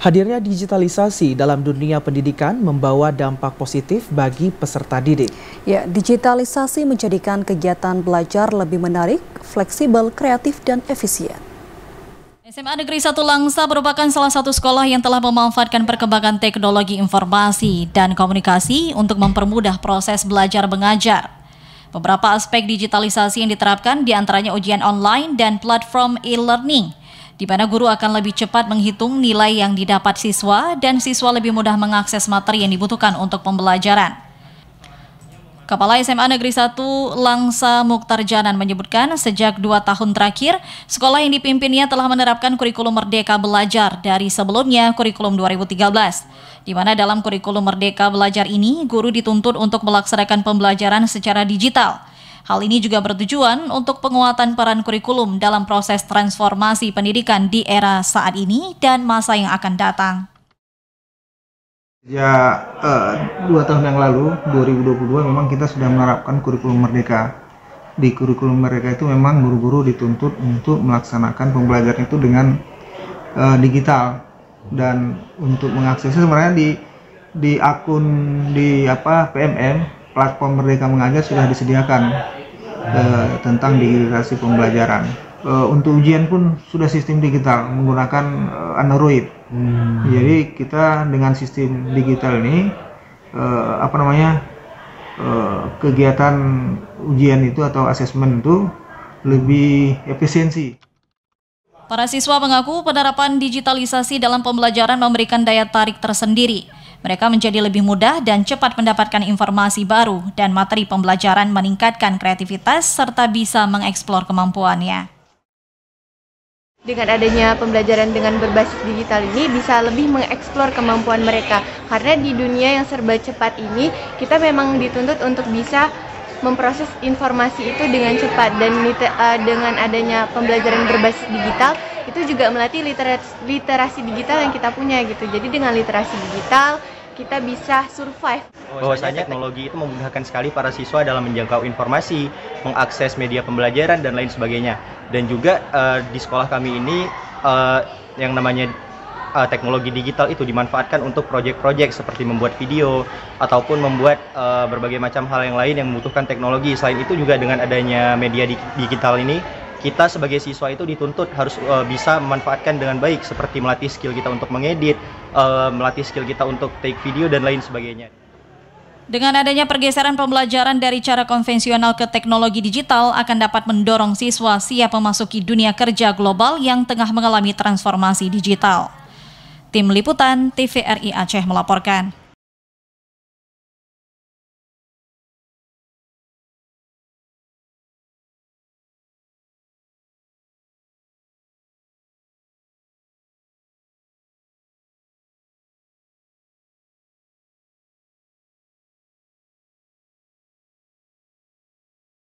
Hadirnya digitalisasi dalam dunia pendidikan membawa dampak positif bagi peserta didik. Ya, digitalisasi menjadikan kegiatan belajar lebih menarik, fleksibel, kreatif, dan efisien. SMA Negeri 1 Langsa merupakan salah satu sekolah yang telah memanfaatkan perkembangan teknologi informasi dan komunikasi untuk mempermudah proses belajar mengajar. Beberapa aspek digitalisasi yang diterapkan diantaranya ujian online dan platform e-learning, di mana guru akan lebih cepat menghitung nilai yang didapat siswa dan siswa lebih mudah mengakses materi yang dibutuhkan untuk pembelajaran. Kepala SMA Negeri 1 Langsa Mukhtar Janan menyebutkan sejak 2 tahun terakhir, sekolah yang dipimpinnya telah menerapkan kurikulum Merdeka Belajar dari sebelumnya kurikulum 2013, di mana dalam kurikulum Merdeka Belajar ini, guru dituntut untuk melaksanakan pembelajaran secara digital. Hal ini juga bertujuan untuk penguatan peran kurikulum dalam proses transformasi pendidikan di era saat ini dan masa yang akan datang. Ya, 2 tahun yang lalu, 2022, memang kita sudah menerapkan kurikulum Merdeka. Di kurikulum Merdeka itu memang guru-guru dituntut untuk melaksanakan pembelajaran itu dengan digital, dan untuk mengaksesnya sebenarnya di akun PMM, platform Merdeka Mengajar, sudah disediakan tentang digitalisasi pembelajaran. Untuk ujian pun sudah sistem digital menggunakan Android. Jadi kita dengan sistem digital ini kegiatan ujian itu atau asesmen itu lebih efisiensi. Para siswa mengaku penerapan digitalisasi dalam pembelajaran memberikan daya tarik tersendiri. Mereka menjadi lebih mudah dan cepat mendapatkan informasi baru, dan materi pembelajaran meningkatkan kreativitas serta bisa mengeksplor kemampuannya. Dengan adanya pembelajaran dengan berbasis digital ini bisa lebih mengeksplor kemampuan mereka. Karena di dunia yang serba cepat ini, kita memang dituntut untuk bisa memproses informasi itu dengan cepat, dan dengan adanya pembelajaran berbasis digital itu juga melatih literasi digital yang kita punya gitu. Jadi dengan literasi digital kita bisa survive. Bahwasanya teknologi itu memudahkan sekali para siswa dalam menjangkau informasi, mengakses media pembelajaran dan lain sebagainya. Dan juga di sekolah kami ini yang namanya teknologi digital itu dimanfaatkan untuk proyek-proyek seperti membuat video ataupun membuat berbagai macam hal yang lain yang membutuhkan teknologi. Selain itu juga dengan adanya media digital ini, kita sebagai siswa itu dituntut harus bisa memanfaatkan dengan baik, seperti melatih skill kita untuk mengedit, melatih skill kita untuk take video dan lain sebagainya. Dengan adanya pergeseran pembelajaran dari cara konvensional ke teknologi digital akan dapat mendorong siswa siap memasuki dunia kerja global yang tengah mengalami transformasi digital. Tim Liputan TVRI Aceh melaporkan.